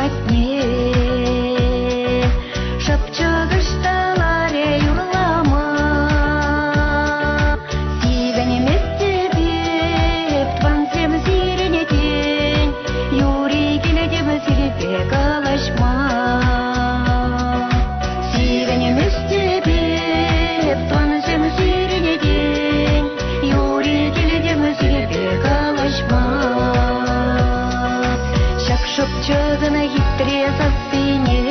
атне, шапчыгышталаре юрлама, сивен емес деп твансем сиренетен, юри келедем сирепе калашма. Сивен емес деп твансем сиренетен, юри келедем сирепе калашма. Шапчыгына хитре састыне,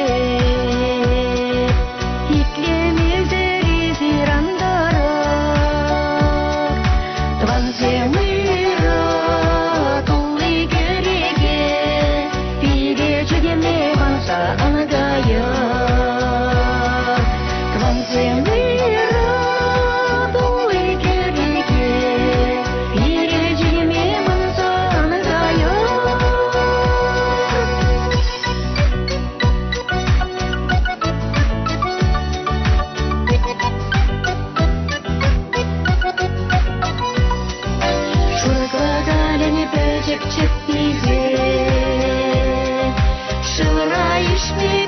итлемезери зирандара, твансемыра тулы кереге, пиречегеме ванса анагая. Твансемыра тулы кереге, пиречегеме ванса анагая. Чек-чек бизе, шылыра ишме